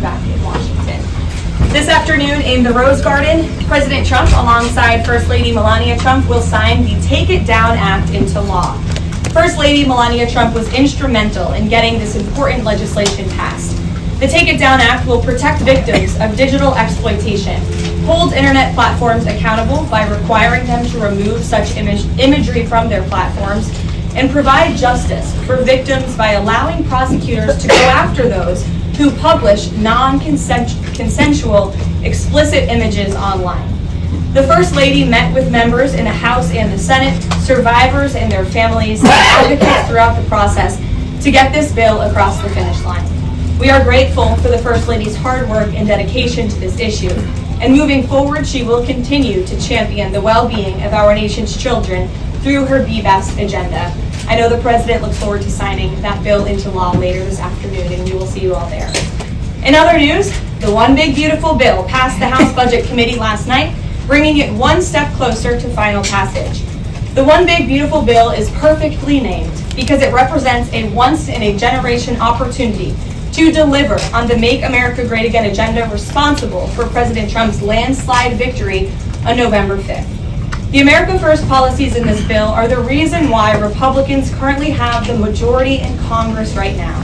back in Washington. This afternoon in the Rose Garden, President Trump, alongside First Lady Melania Trump, will sign the Take It Down Act into law. First Lady Melania Trump was instrumental in getting this important legislation passed. The Take It Down Act will protect victims of digital exploitation, hold internet platforms accountable by requiring them to remove such imagery from their platforms, and provide justice for victims by allowing prosecutors to go after those who publish non-consensual explicit images online. The First Lady met with members in the House and the Senate, survivors and their families, and advocates throughout the process to get this bill across the finish line. We are grateful for the First Lady's hard work and dedication to this issue, and moving forward, she will continue to champion the well-being of our nation's children through her Be Best agenda. I know the President looks forward to signing that bill into law later this afternoon, and we will see you all there. In other news, the One Big Beautiful Bill passed the House Budget Committee last night, bringing it one step closer to final passage. The One Big Beautiful Bill is perfectly named because it represents a once-in-a-generation opportunity to deliver on the Make America Great Again agenda responsible for President Trump's landslide victory on November 5th. The America First policies in this bill are the reason why Republicans currently have the majority in Congress right now.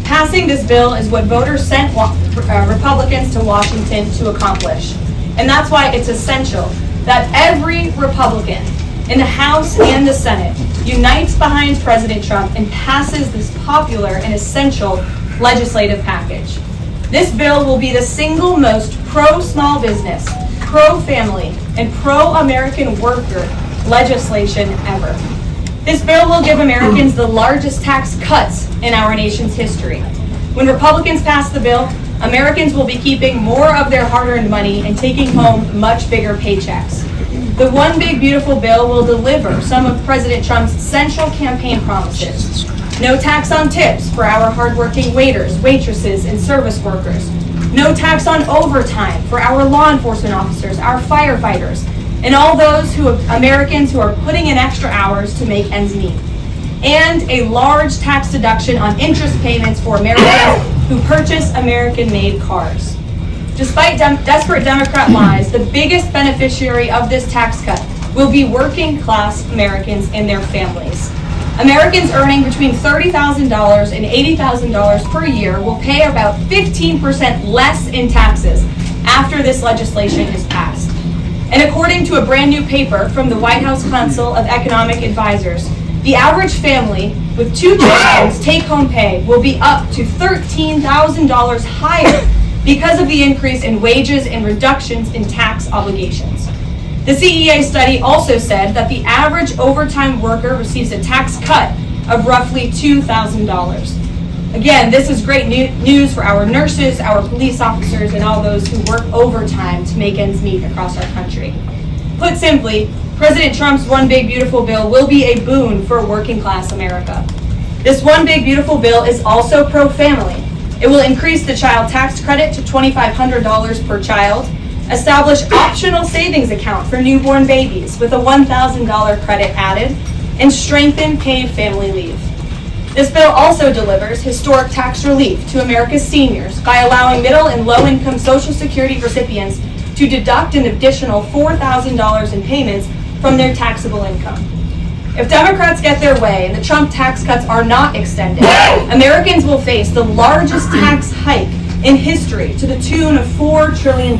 Passing this bill is what voters sent Republicans to Washington to accomplish. And that's why it's essential that every Republican in the House and the Senate unites behind President Trump and passes this popular and essential legislative package. This bill will be the single most pro-small business, pro-family, and pro-American worker legislation ever. This bill will give Americans the largest tax cuts in our nation's history. When Republicans pass the bill, Americans will be keeping more of their hard-earned money and taking home much bigger paychecks. The One Big Beautiful Bill will deliver some of President Trump's central campaign promises. No tax on tips for our hardworking waiters, waitresses, and service workers. No tax on overtime for our law enforcement officers, our firefighters, and all those Americans who are putting in extra hours to make ends meet. And a large tax deduction on interest payments for Americans who purchase American-made cars. Despite desperate Democrat lies, the biggest beneficiary of this tax cut will be working-class Americans and their families. Americans earning between $30,000 and $80,000 per year will pay about 15% less in taxes after this legislation is passed. And according to a brand new paper from the White House Council of Economic Advisors, the average family with 2 children's take-home pay will be up to $13,000 higher because of the increase in wages and reductions in tax obligations. The CEA study also said that the average overtime worker receives a tax cut of roughly $2,000. Again, this is great news for our nurses, our police officers, and all those who work overtime to make ends meet across our country. Put simply, President Trump's One Big Beautiful Bill will be a boon for working class America. This One Big Beautiful Bill is also pro-family. It will increase the child tax credit to $2,500 per child, establish optional savings account for newborn babies with a $1,000 credit added, and strengthen paid family leave. This bill also delivers historic tax relief to America's seniors by allowing middle and low-income Social Security recipients to deduct an additional $4,000 in payments from their taxable income. If Democrats get their way and the Trump tax cuts are not extended, Americans will face the largest tax hike in history to the tune of $4 trillion.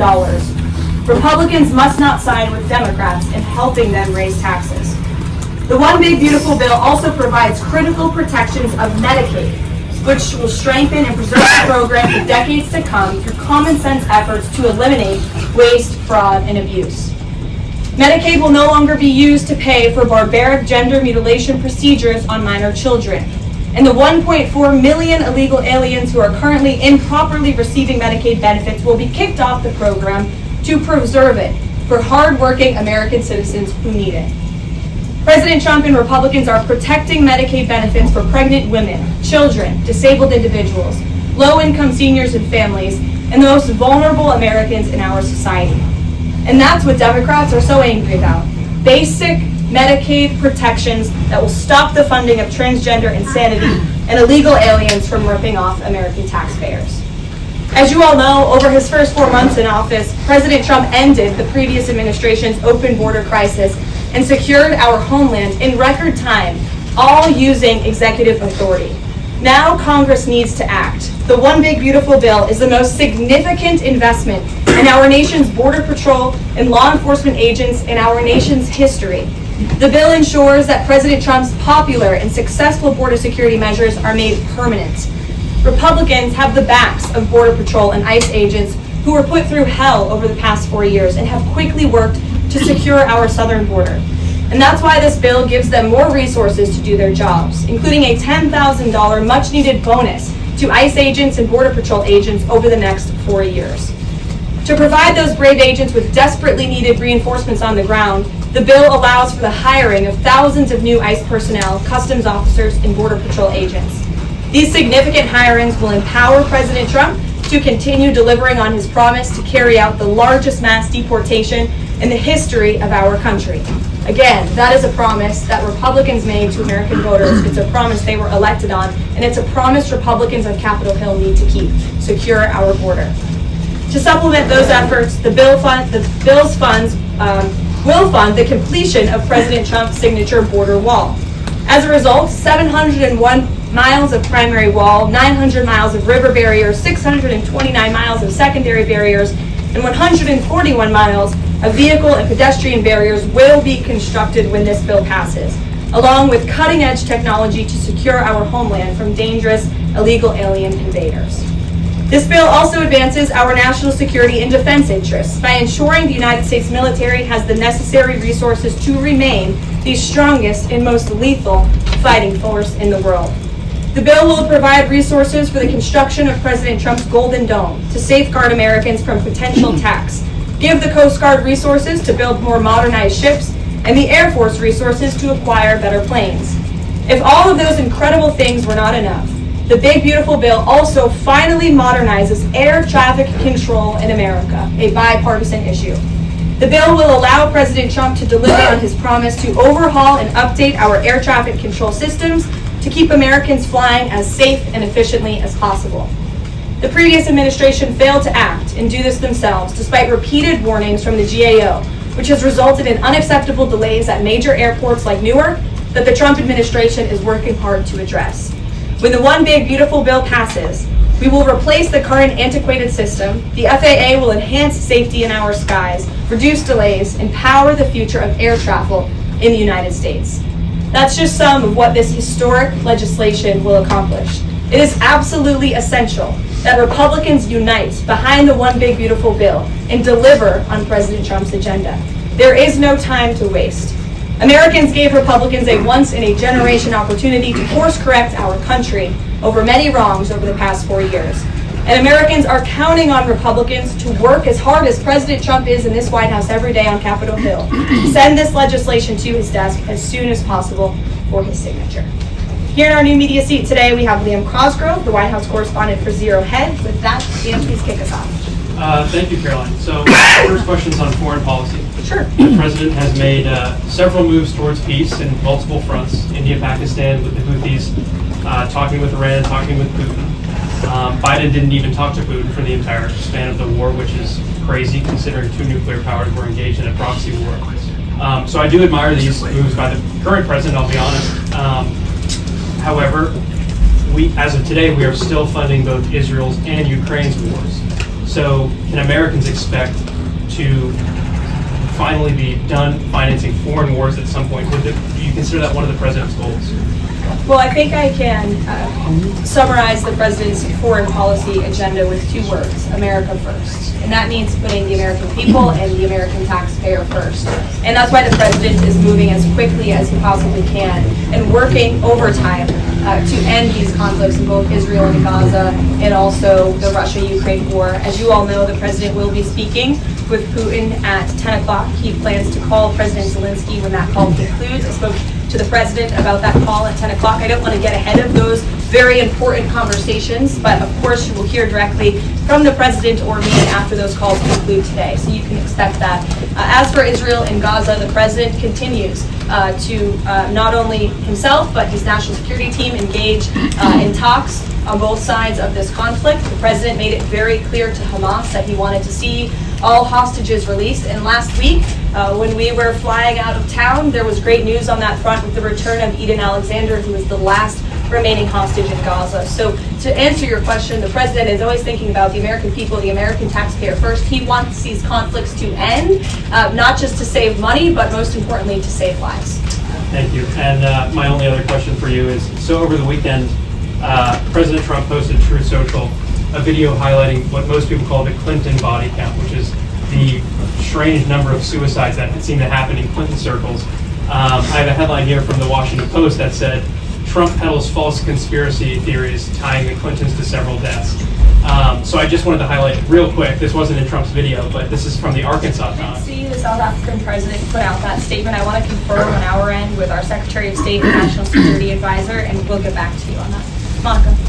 Republicans must not side with Democrats in helping them raise taxes. The One Big Beautiful Bill also provides critical protections of Medicaid, which will strengthen and preserve the program for decades to come through common sense efforts to eliminate waste, fraud, and abuse. Medicaid will no longer be used to pay for barbaric gender mutilation procedures on minor children. And the 1.4 million illegal aliens who are currently improperly receiving Medicaid benefits will be kicked off the program to preserve it for hardworking American citizens who need it. President Trump and Republicans are protecting Medicaid benefits for pregnant women, children, disabled individuals, low-income seniors and families, and the most vulnerable Americans in our society. And that's what Democrats are so angry about. Basic Medicaid protections that will stop the funding of transgender insanity and illegal aliens from ripping off American taxpayers. As you all know, over his first 4 months in office, President Trump ended the previous administration's open border crisis and secured our homeland in record time, all using executive authority. Now Congress needs to act. The One Big Beautiful Bill is the most significant investment in our nation's border patrol and law enforcement agents in our nation's history. The bill ensures that President Trump's popular and successful border security measures are made permanent. Republicans have the backs of Border Patrol and ICE agents who were put through hell over the past 4 years and have quickly worked to secure our southern border. And that's why this bill gives them more resources to do their jobs, including a $10,000 much-needed bonus to ICE agents and Border Patrol agents over the next 4 years. To provide those brave agents with desperately needed reinforcements on the ground, the bill allows for the hiring of thousands of new ICE personnel, customs officers, and Border Patrol agents. These significant hirings will empower President Trump to continue delivering on his promise to carry out the largest mass deportation in the history of our country. Again, that is a promise that Republicans made to American voters. It's a promise they were elected on, and it's a promise Republicans on Capitol Hill need to keep: secure our border. To supplement those efforts, the bill's funds will fund the completion of President Trump's signature border wall. As a result, 701 miles of primary wall, 900 miles of river barriers, 629 miles of secondary barriers, and 141 miles of vehicle and pedestrian barriers will be constructed when this bill passes, along with cutting-edge technology to secure our homeland from dangerous illegal alien invaders. This bill also advances our national security and defense interests by ensuring the United States military has the necessary resources to remain the strongest and most lethal fighting force in the world. The bill will provide resources for the construction of President Trump's Golden Dome to safeguard Americans from potential attacks, give the Coast Guard resources to build more modernized ships, and the Air Force resources to acquire better planes. If all of those incredible things were not enough, the Big Beautiful Bill also finally modernizes air traffic control in America, a bipartisan issue. The bill will allow President Trump to deliver on his promise to overhaul and update our air traffic control systems to keep Americans flying as safe and efficiently as possible. The previous administration failed to act and do this themselves, despite repeated warnings from the GAO, which has resulted in unacceptable delays at major airports like Newark that the Trump administration is working hard to address. When the One Big Beautiful Bill passes, we will replace the current antiquated system, the FAA will enhance safety in our skies, reduce delays, and power the future of air travel in the United States. That's just some of what this historic legislation will accomplish. It is absolutely essential that Republicans unite behind the One Big Beautiful Bill and deliver on President Trump's agenda. There is no time to waste. Americans gave Republicans a once-in-a-generation opportunity to course-correct our country over many wrongs over the past 4 years. And Americans are counting on Republicans to work as hard as President Trump is in this White House every day on Capitol Hill. Send this legislation to his desk as soon as possible for his signature. Here in our new media seat today, we have Liam Cosgrove, the White House correspondent for Zero Head. With that, Liam, please kick us off. Thank you, Caroline. So, first question is on foreign policy. Sure. The president has made several moves towards peace in multiple fronts: India, Pakistan, with the Houthis, talking with Iran, talking with Putin. Biden didn't even talk to Putin for the entire span of the war, which is crazy considering two nuclear powers were engaged in a proxy war. So I do admire these moves by the current president, I'll be honest. However, as of today, we are still funding both Israel's and Ukraine's wars. So can Americans expect to finally be done financing foreign wars at some point? Do you consider that one of the president's goals? Well, I think I can summarize the president's foreign policy agenda with 2 words: America first. And that means putting the American people and the American taxpayer first. And that's why the president is moving as quickly as he possibly can and working overtime to end these conflicts in both Israel and Gaza, and also the Russia-Ukraine war. As you all know, the president will be speaking with Putin at 10 o'clock. He plans to call President Zelensky when that call concludes. I spoke to the president about that call at 10 o'clock. I don't want to get ahead of those very important conversations, but of course you will hear directly from the president or me after those calls conclude today, so you can expect that. As for Israel and Gaza, the president continues to not only himself but his national security team engage in talks on both sides of this conflict. The president made it very clear to Hamas that he wanted to see all hostages released. And last week, when we were flying out of town, there was great news on that front with the return of Eden Alexander, who is the last remaining hostage in Gaza. So to answer your question, the president is always thinking about the American people, the American taxpayer first. He wants these conflicts to end, not just to save money, but most importantly, to save lives. Thank you. And my only other question for you is, so over the weekend, President Trump posted Truth Social a video highlighting what most people call the Clinton body count, which is the strange number of suicides that seem to happen in Clinton circles. I have a headline here from the Washington Post that said, Trump peddles false conspiracy theories tying the Clintons to several deaths. So I just wanted to highlight real quick, this wasn't in Trump's video, but this is from the Arkansas I did Times. see the South African president put out that statement. I want to confirm on our end with our Secretary of State and National Security Advisor, and we'll get back to you on that. Monica.